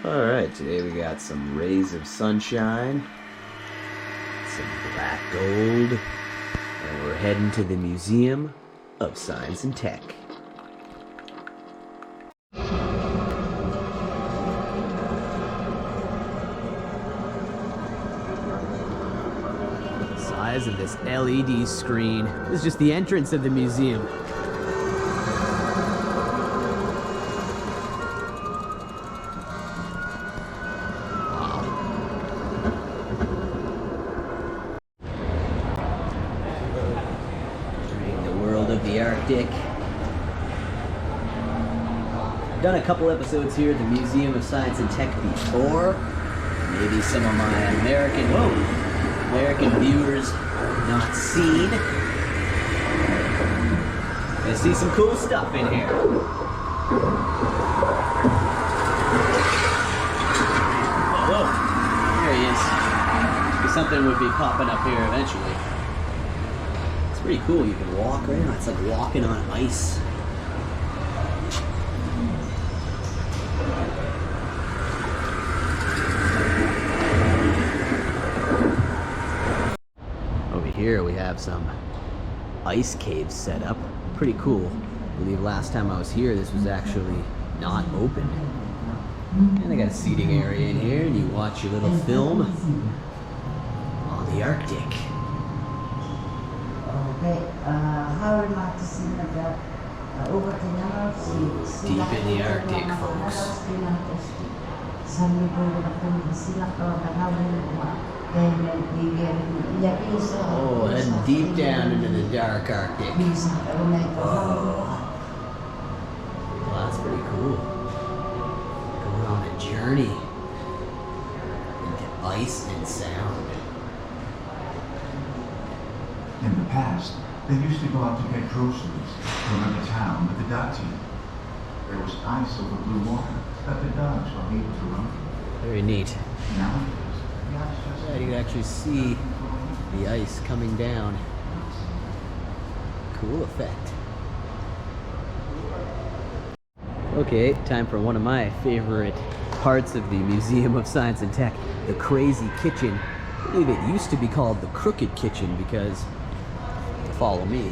Alright, today we got some rays of sunshine, some black gold, and we're heading to the Museum of Science and Tech. The size of this LED screen is just the entrance of the museum. Of the Arctic. I've done a couple episodes here at the Museum of Science and Tech before. Maybe some of my American viewers have not seen. I see some cool stuff in here. Whoa, there he is. Something would be popping up here eventually. It's pretty cool. You can walk right now. It's like walking on ice. Over here we have some ice caves set up. Pretty cool. I believe last time I was here this was actually not open. And they got a seating area in here and you watch your little film on the Arctic. Deep in the Arctic, folks. Oh, and deep down into the dark Arctic. Oh. Well, that's pretty cool. Going on a journey into ice and sound. In the past, they used to go out to get groceries from another town with the dog team. There was ice over blue water that the dogs were able to run through. Very neat. Nowadays, the ice just... Yeah, you can actually see the ice coming down. Cool effect. Okay, time for one of my favorite parts of the Museum of Science and Tech, the Crazy Kitchen. I believe it used to be called the Crooked Kitchen because, follow me,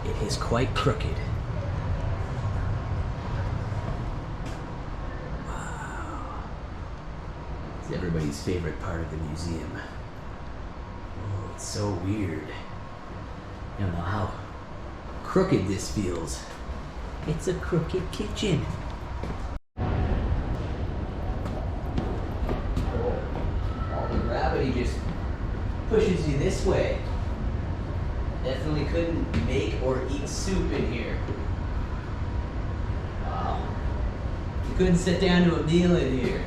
it is quite crooked. Wow. It's everybody's favorite part of the museum. Oh, it's so weird. I don't know how crooked this feels. It's a crooked kitchen. All the gravity just pushes you this way. Definitely couldn't make or eat soup in here. Wow. You couldn't sit down to a meal in here.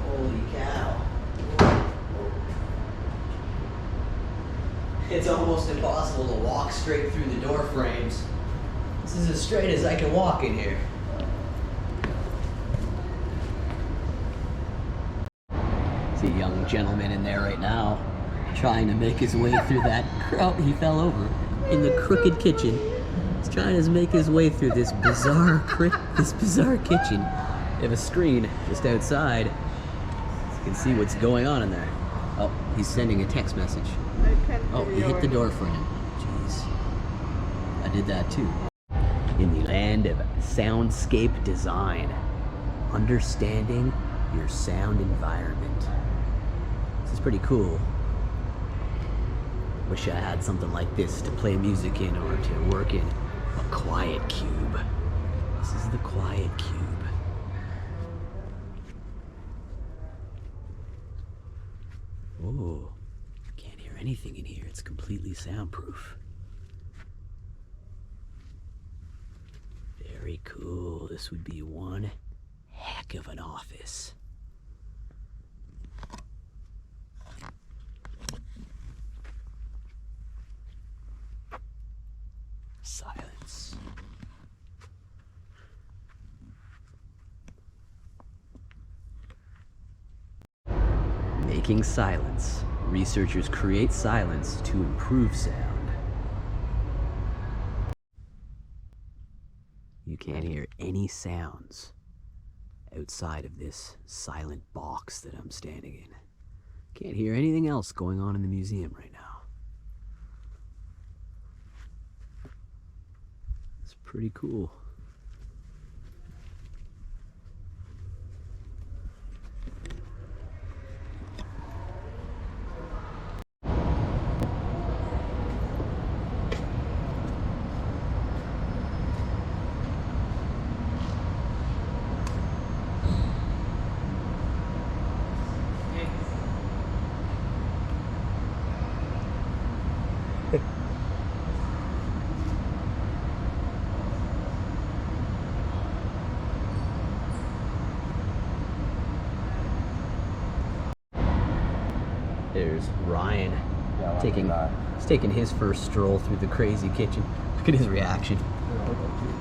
Holy cow. It's almost impossible to walk straight through the door frames. This is as straight as I can walk in here. See a young gentleman in there right now, trying to make his way through that. Oh, he fell over in the crooked kitchen. He's trying to make his way through this bizarre kitchen. They have a screen just outside, so you can see what's going on in there. Oh, he's sending a text message. Oh, he hit the door frame. Jeez, I did that too. In the land of soundscape design, understanding your sound environment. This is pretty cool. Wish I had something like this to play music in or to work in. A quiet cube. This is the quiet cube. Oh, can't hear anything in here. It's completely soundproof. Very cool. This would be one heck of an office. Silence. Making silence. Researchers create silence to improve sound. You can't hear any sounds outside of this silent box that I'm standing in. Can't hear anything else going on in the museum right now. It's pretty cool. There's Ryan he's taking his first stroll through the crazy kitchen. Look at his reaction.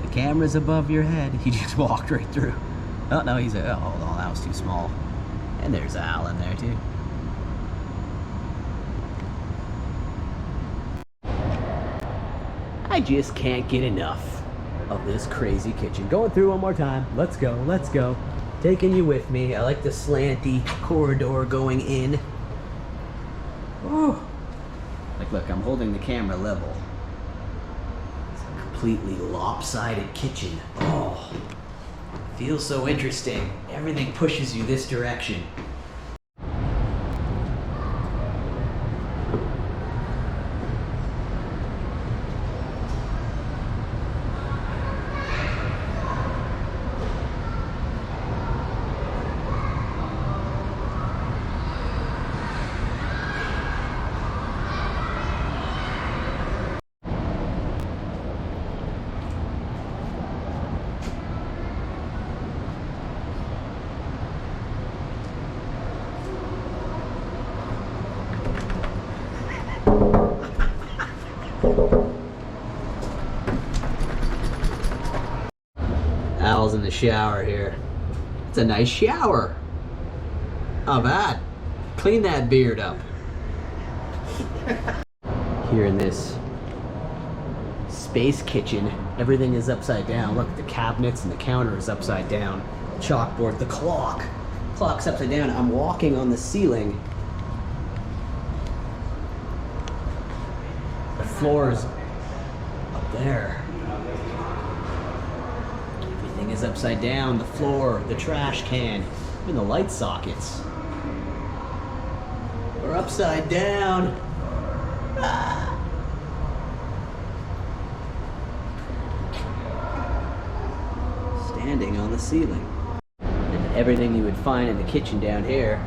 The camera's above your head. He just walked right through. Oh no, he's oh, hold on, that was too small. And there's Al in there too. I just can't get enough of this crazy kitchen. Going through one more time. Let's go, let's go. Taking you with me. I like the slanty corridor going in. Oh. Like, look, I'm holding the camera level. It's a completely lopsided kitchen. Oh, feels so interesting. Everything pushes you this direction. Al's in the shower here. It's a nice shower. Not bad. Clean that beard up. Here in this space kitchen, everything is upside down. Look, the cabinets and the counter is upside down. Chalkboard, the clock's upside down. I'm walking on the ceiling. The floor's up there. Everything is upside down. The floor, the trash can, even the light sockets. We're upside down. Ah. Standing on the ceiling. And everything you would find in the kitchen down here.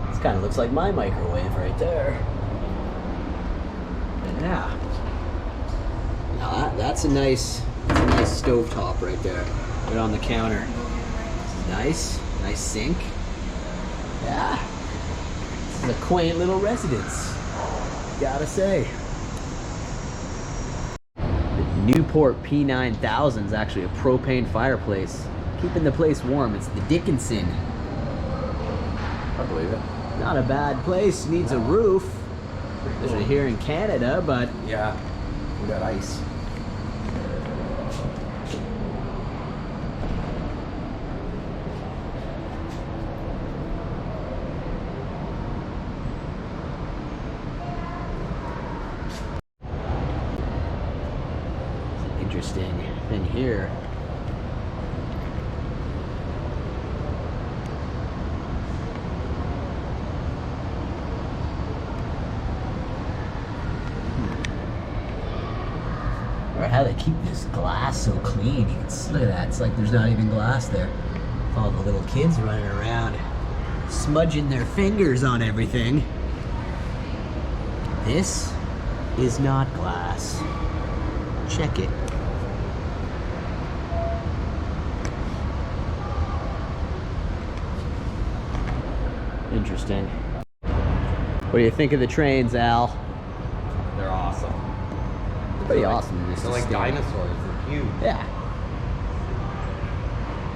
This kind of looks like my microwave right there. Yeah. Now that's a nice stovetop right there. Right on the counter. This is nice. Nice sink. Yeah. This is a quaint little residence. Gotta say. The Newport P9000 is actually a propane fireplace. Keeping the place warm. It's the Dickinson. I believe it. Not a bad place. Needs a roof. Especially here in Canada, but Yeah, we got ice. interesting thing here. Or how they keep this glass so clean. You can look at that. It's like there's not even glass there. All the little kids running around, smudging their fingers on everything. This is not glass. Check it. Interesting. What do you think of the trains, Al? They're awesome. Pretty awesome. Just They're to like stand. dinosaurs. They're huge. Yeah.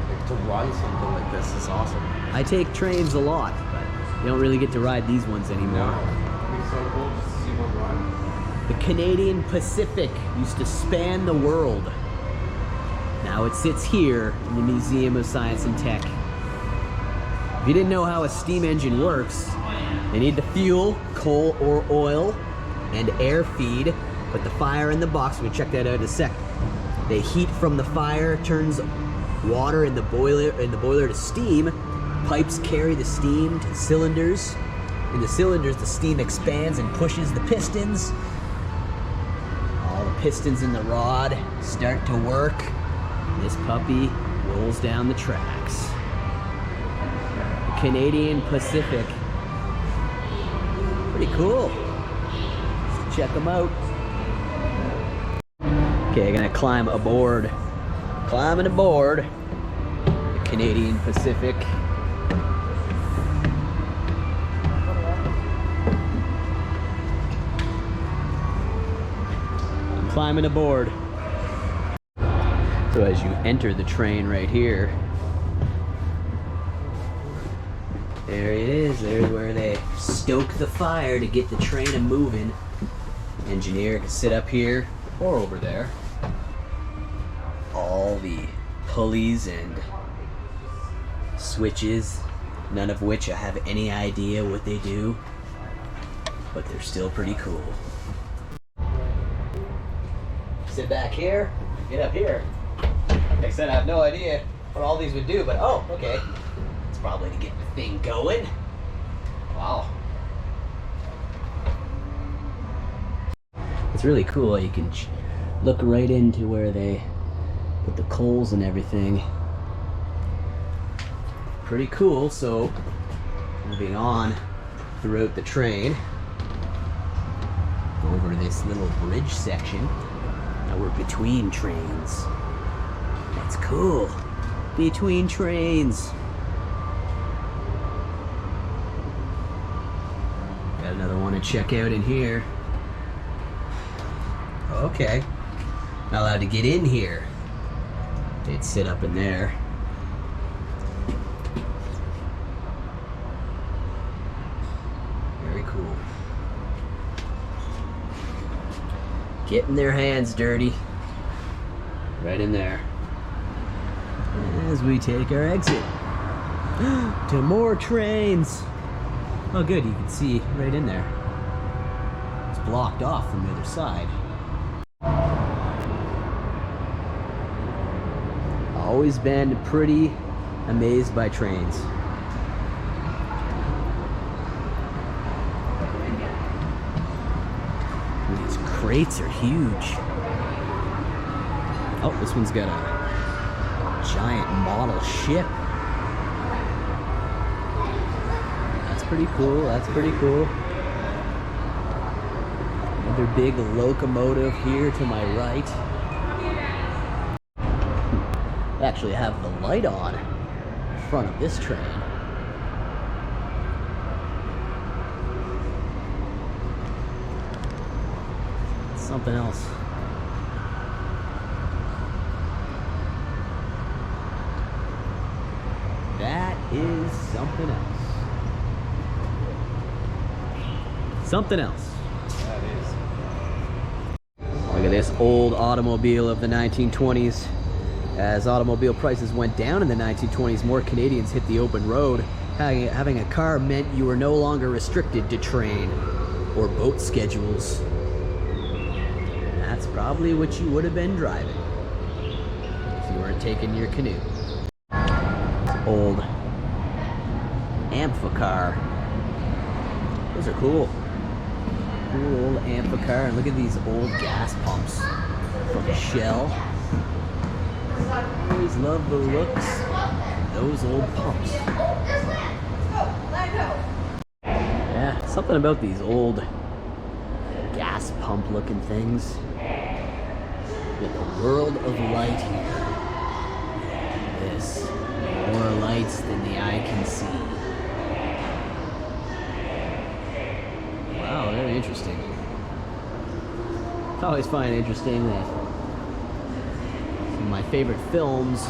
Like, to run something like this is awesome. I take trains a lot, but you don't really get to ride these ones anymore. It'd be so cool just to see one run. The Canadian Pacific used to span the world. Now it sits here in the Museum of Science and Tech. If you didn't know how a steam engine works, they need the fuel, coal or oil, and air feed. Put the fire in the box. We'll check that out in a sec. The heat from the fire turns water in the boiler to steam. Pipes carry the steam to the cylinders. In the cylinders, the steam expands and pushes the pistons. All the pistons in the rod start to work. This puppy rolls down the tracks. The Canadian Pacific. Pretty cool. Let's check them out. Okay, gonna climb aboard. Climbing aboard the Canadian Pacific. I'm climbing aboard. So as you enter the train right here, there it is. There's where they stoke the fire to get the train a moving. Engineer can sit up here or over there. All the pulleys and switches, none of which I have any idea what they do, but they're still pretty cool. Sit back here, get up here. Like I said, I have no idea what all these would do, but oh, okay. It's probably to get the thing going. Wow. It's really cool. You can look right into where they put the coals and everything. Pretty cool. So, moving on throughout the train, over this little bridge section. Now we're between trains. That's cool. Between trains. Got another one to check out in here. Okay. Not allowed to get in here. They'd sit up in there. Very cool. Getting their hands dirty. Right in there. As we take our exit. To more trains. Oh good, you can see right in there. It's blocked off from the other side. Always been pretty amazed by trains. These crates are huge. Oh, this one's got a giant model ship. That's pretty cool. That's pretty cool. Another big locomotive here to my right. They actually have the light on in front of this train. It's something else. That is something else. Something else. That is. Look at this old automobile of the 1920s. As automobile prices went down in the 1920s, more Canadians hit the open road. Having a car meant you were no longer restricted to train or boat schedules. That's probably what you would have been driving if you weren't taking your canoe. Old amphicar. Those are cool. Cool old amphicar. And look at these old gas pumps from Shell. Always love the looks of those old pumps. Yeah, something about these old gas pump looking things. With a world of light here. This, more lights than the eye can see. Wow, very interesting. I always find it interesting that my favorite films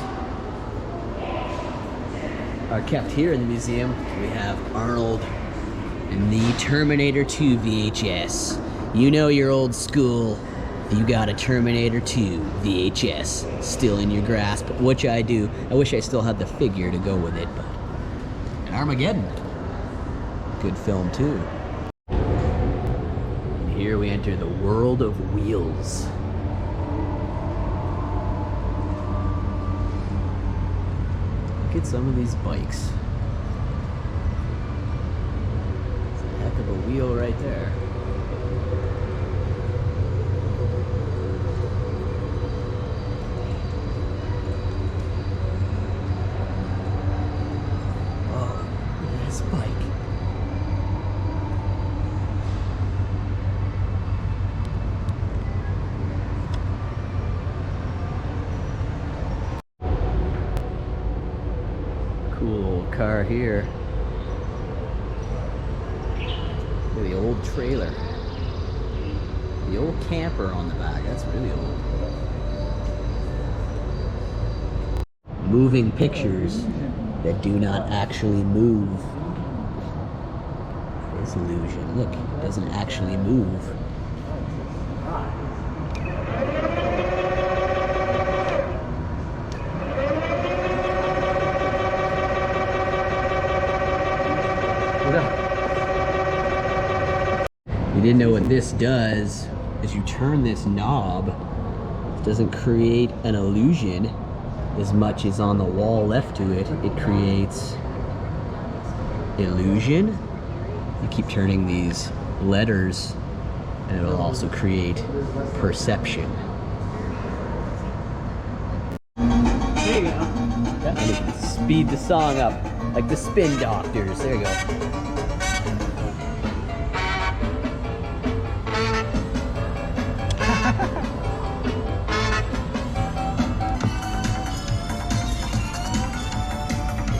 are kept here in the museum. We have Arnold and the Terminator 2 VHS. You know your old school If you got a Terminator 2 VHS still in your grasp, which I do, I wish I still had the figure to go with it, but and Armageddon, good film too. And here we enter the world of wheels. Look at some of these bikes. It's a heck of a wheel right there. Bike. Cool old car here. Look at the old trailer. The old camper on the back. That's really old. Moving pictures that do not actually move. This illusion. Look, it doesn't actually move. What up? You didn't know what this does. As you turn this knob, it doesn't create an illusion as much as on the wall left to it. It creates illusion. You keep turning these letters and it'll also create perception. There you go. Yeah, speed the song up like the Spin Doctors. There you go.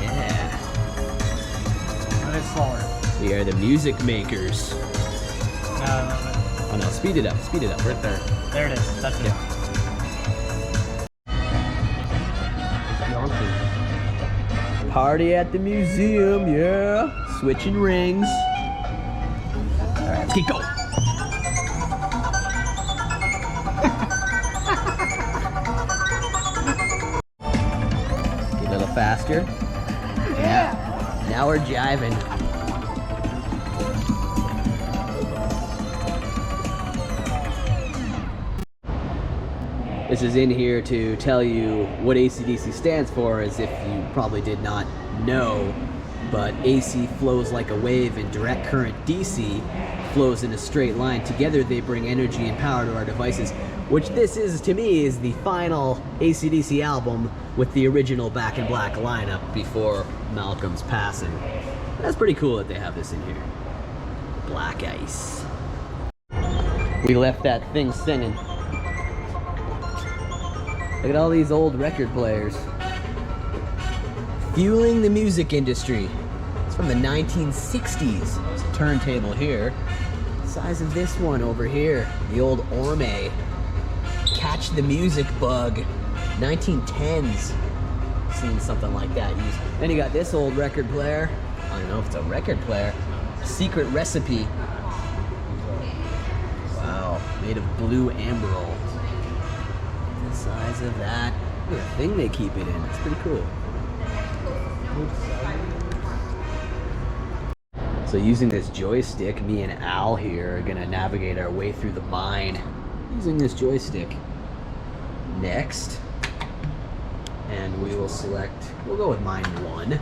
Yeah. A bit slower. We are the music makers. Oh no, speed it up, right there. There it is, that's it. Party at the museum, yeah. Switching rings. All right, let's keep going. Get a little faster. Yeah. Now we're jiving. This is in here to tell you what AC/DC stands for, as if you probably did not know, but AC flows like a wave and direct current DC flows in a straight line. Together they bring energy and power to our devices, which this is, to me, is the final AC/DC album with the original Back in Black lineup before Malcolm's passing. That's pretty cool that they have this in here. Black Ice. We left that thing singing. Look at all these old record players. Fueling the music industry. It's from the 1960s. There's a turntable here. The size of this one over here. The old Orme. Catch the Music Bug. 1910s. Seen something like that used. Then you got this old record player. I don't know if it's a record player. Secret Recipe. Wow, made of blue amberol. The size of that. Look at the thing they keep it in. It's pretty cool. So using this joystick, me and Al here are gonna navigate our way through the mine using this joystick. Next, and we will select, we'll go with mine 1.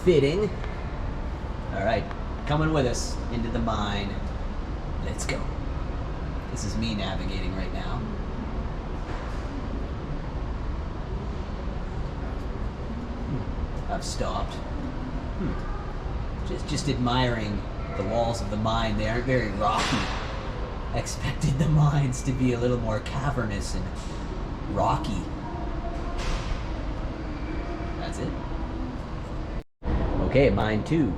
Fitting. All right, coming with us into the mine. Let's go. This is me navigating right now. I've stopped. Just admiring the walls of the mine. They aren't very rocky. I expected the mines to be a little more cavernous and rocky. That's it. Okay, mine 2.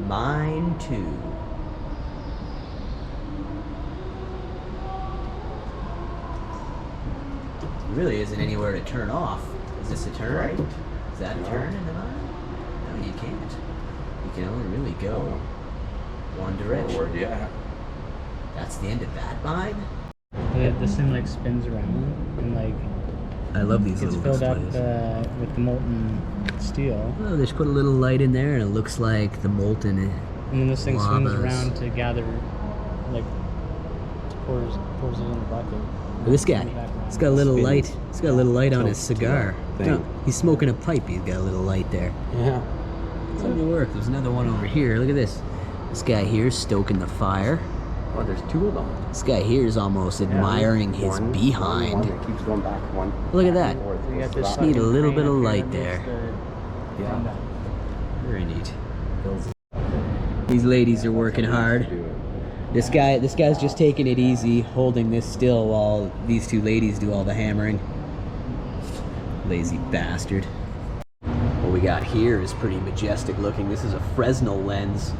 Mine 2. There really isn't anywhere to turn off. Is this a turn? Right. Is that a turn in the mine? No, you can't. You can only really go one direction. Forward, yeah. That's the end of that mine? This thing like spins around and like I love these gets little filled up displays. with the molten steel. Oh, they just put a little light in there and it looks like the molten And then this thing swings lavas. around to gather, like, pours it in the bucket. Look at this guy. He's got a little Spins. light. He's got a little light on his Tilts to cigar. the thing. No, he's smoking a pipe. He's got a little light there. Yeah. It's gonna work. There's another one over here. Look at this. This guy here is stoking the fire. Oh, there's two of them. This guy here is almost admiring his behind. It keeps going back. One. Look at that. So you got this Just need a fucking little crane bit of up here light that there. needs to Yeah. come back. Very neat. These ladies are working hard. Do it. This guy's just taking it easy, holding this still while these two ladies do all the hammering. Lazy bastard. What we got here is pretty majestic looking. This is a Fresnel lens.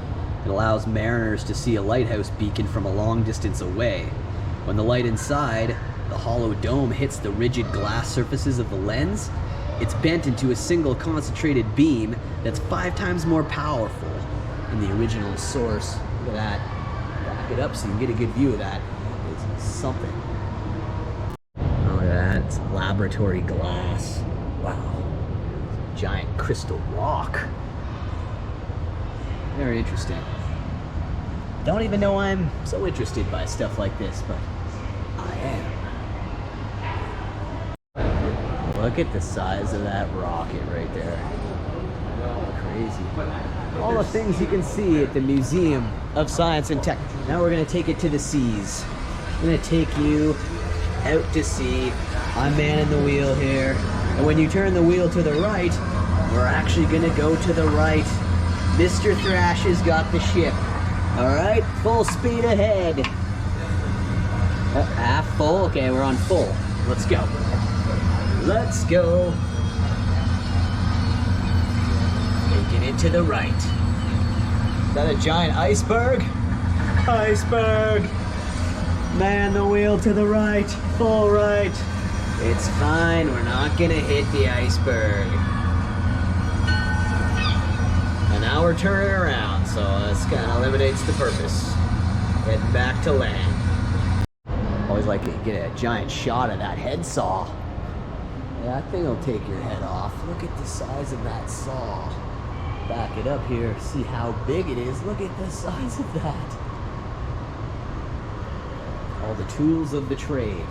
It allows mariners to see a lighthouse beacon from a long distance away. When the light inside the hollow dome hits the rigid glass surfaces of the lens, it's bent into a single concentrated beam that's 5 times more powerful than the original source. Look at that. Back it up so you can get a good view of that. It's something. Look at that. It's laboratory glass. Wow. Giant crystal rock. Very interesting. Don't even know I'm so interested by stuff like this, but I am. Look at the size of that rocket right there. Crazy. All the things you can see at the Museum of Science and Tech. Now we're going to take it to the seas. I'm going to take you out to sea. I'm manning the wheel here. And when you turn the wheel to the right, we're actually going to go to the right. Mr. Thrash has got the ship. All right, full speed ahead. Half full? Okay, we're on full. Let's go. Let's go. Making it to the right. Is that a giant iceberg? Iceberg! Man the wheel to the right. Full right. It's fine, we're not gonna hit the iceberg. And now we're turning around, so this kind of eliminates the purpose. Heading back to land. Always like to get a giant shot of that head saw. Yeah, that thing will take your head off. Look at the size of that saw. Back it up here, see how big it is. Look at the size of that. All the tools of the trade.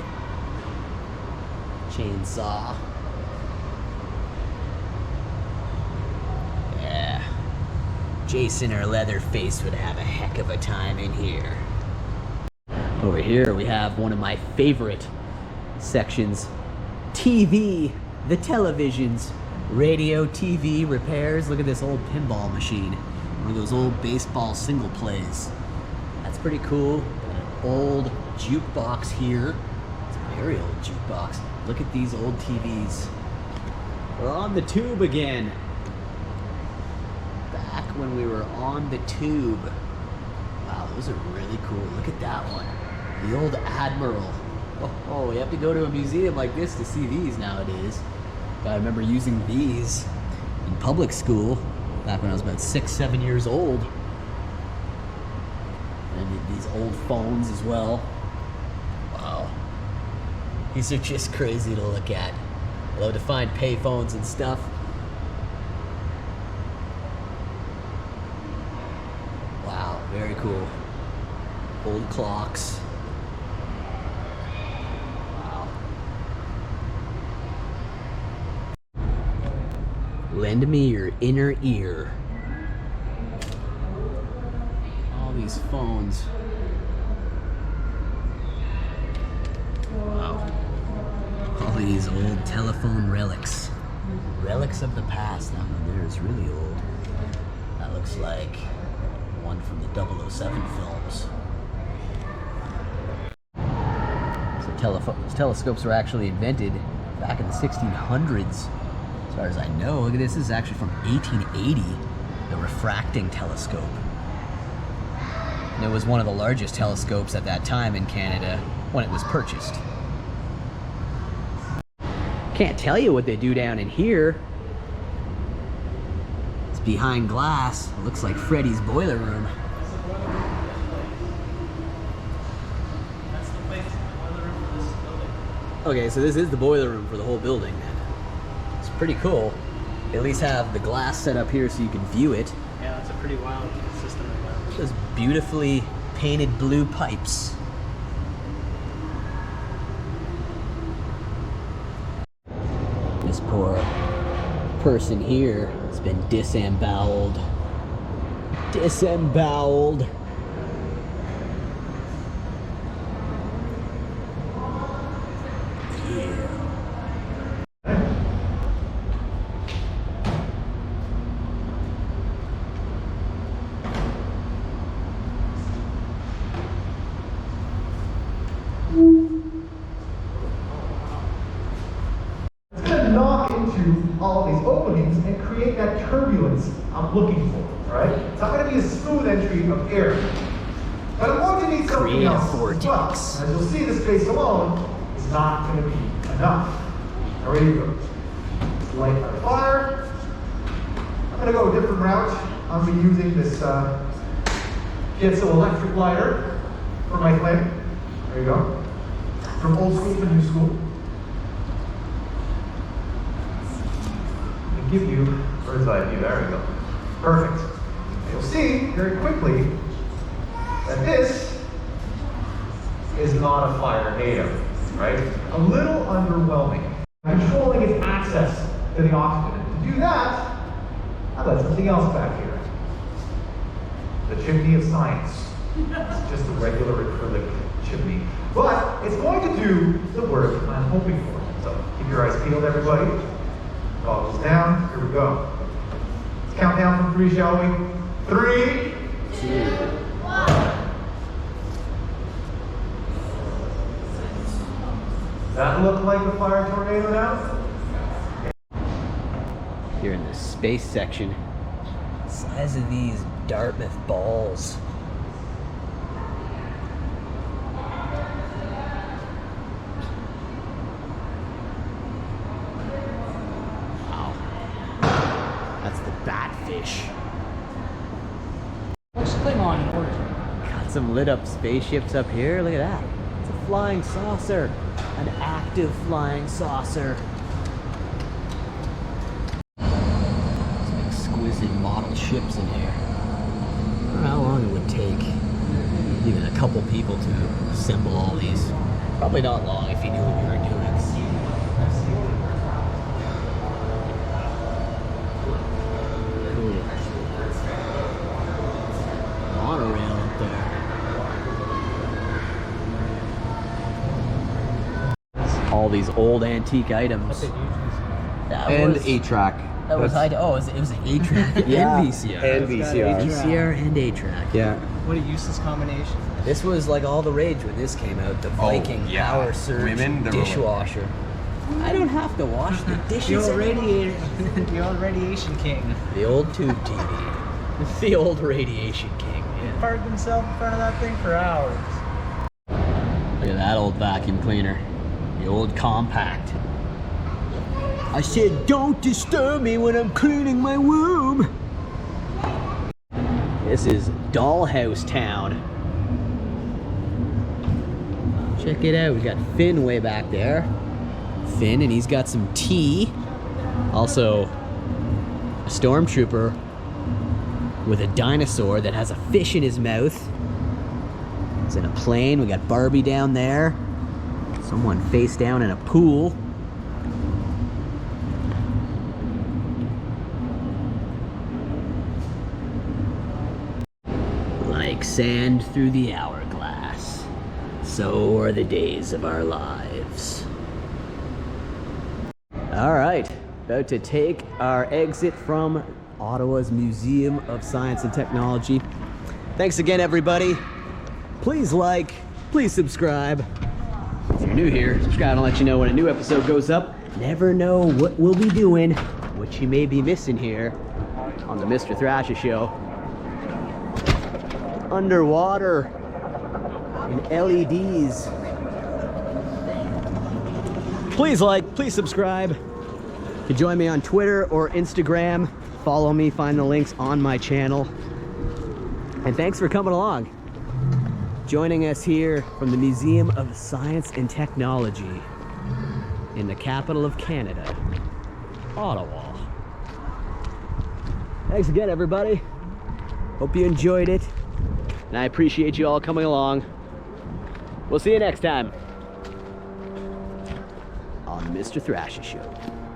Chainsaw. Yeah. Jason or Leatherface would have a heck of a time in here. Over here we have one of my favorite sections. TV, the televisions, radio, TV, repairs. Look at this old pinball machine. One of those old baseball single plays. That's pretty cool. An old jukebox here. It's a very old jukebox. Look at these old TVs. We're on the tube again. Back when we were on the tube. Wow, those are really cool. Look at that one. The old Admiral. Oh, you have to go to a museum like this to see these nowadays. I remember using these in public school back when I was about 6, 7 years old. And these old phones as well. Wow. These are just crazy to look at. I love to find pay phones and stuff. Wow, very cool. Old clocks. Lend me your inner ear. All these phones. Wow. All these old telephone relics. Relics of the past. That one there is really old. That looks like one from the 007 films. So telescopes were actually invented back in the 1600s. As far as I know. Look at this. This is actually from 1880, the refracting telescope. And it was one of the largest telescopes at that time in Canada when it was purchased. Can't tell you what they do down in here. It's behind glass. It looks like Freddy's boiler room. Okay, so this is the boiler room for the whole building. It's pretty cool. They at least have the glass set up here so you can view it. Yeah, that's a pretty wild system right now. Those beautifully painted blue pipes. This poor person here has been disemboweled. Disemboweled. It's going to knock into all these openings and create that turbulence I'm looking for, right? It's not going to be a smooth entry of air. But I'm going to need something Create a else vortex. as well. As you'll see, the space alone is not going to be enough. Now, ready to go. Light my fire. I'm going to go a different route. I'm going to be using this piezoelectric lighter for my flame. There you go. From old school to new school. And give you bird's eye view. There we go. Perfect. And you'll see very quickly that this is not a fire native, right? A little underwhelming. Controlling its access to the oxygen. To do that, I've got something else back here. The chimney of science. It's just a regular acrylic chimney. But it's going to do the work I'm hoping for. So keep your eyes peeled, everybody. Goggles down. Here we go. Let's count down from 3, shall we? 3, 2, 1. That look like a fire tornado now? Here in the space section. Size of these Dartmouth balls. Wow. That's the batfish. What's Klingon in origin? Got some lit up spaceships up here. Look at that. It's a flying saucer. An active flying saucer. Some exquisite model ships in here. I don't know how long it would take even a couple people to assemble all these. Probably not long if you knew what you were doing. Cool. Monorail up there. All these old antique items. That And was, 8-track. that was high. Oh, it was an 8-track Yeah. and VCR. And VCR. VCR and 8-track. Yeah. What a useless combination. This was like all the rage when this came out. The Viking yeah. Power Surge Women, they were like- dishwasher. I don't have to wash the The dishes old anymore. radiator, the old radiation king. The old tube TV. The old radiation king. Yeah. Parked himself in front of that thing for hours. Look at that old vacuum cleaner. The old compact. I said, don't disturb me when I'm cleaning my room. This is Dollhouse Town. Check it out. We got Finn way back there. Finn, and he's got some tea. Also, a stormtrooper with a dinosaur that has a fish in his mouth. He's in a plane. We got Barbie down there. Someone face down in a pool. Like sand through the hourglass, so are the days of our lives. All right, about to take our exit from Ottawa's Museum of Science and Technology. Thanks again, everybody. Please like, please subscribe. If you're new here, subscribe and I'll let you know when a new episode goes up. Never know what we'll be doing, what you may be missing here on the Mr. Thrasha Show. Underwater in LEDs. Please like, please subscribe. You can join me on Twitter or Instagram. Follow me, find the links on my channel. And thanks for coming along. Joining us here from the Museum of Science and Technology. in the capital of Canada, Ottawa. Thanks again, everybody. Hope you enjoyed it, and I appreciate you all coming along. We'll see you next time on the Mr. Thrasha Show.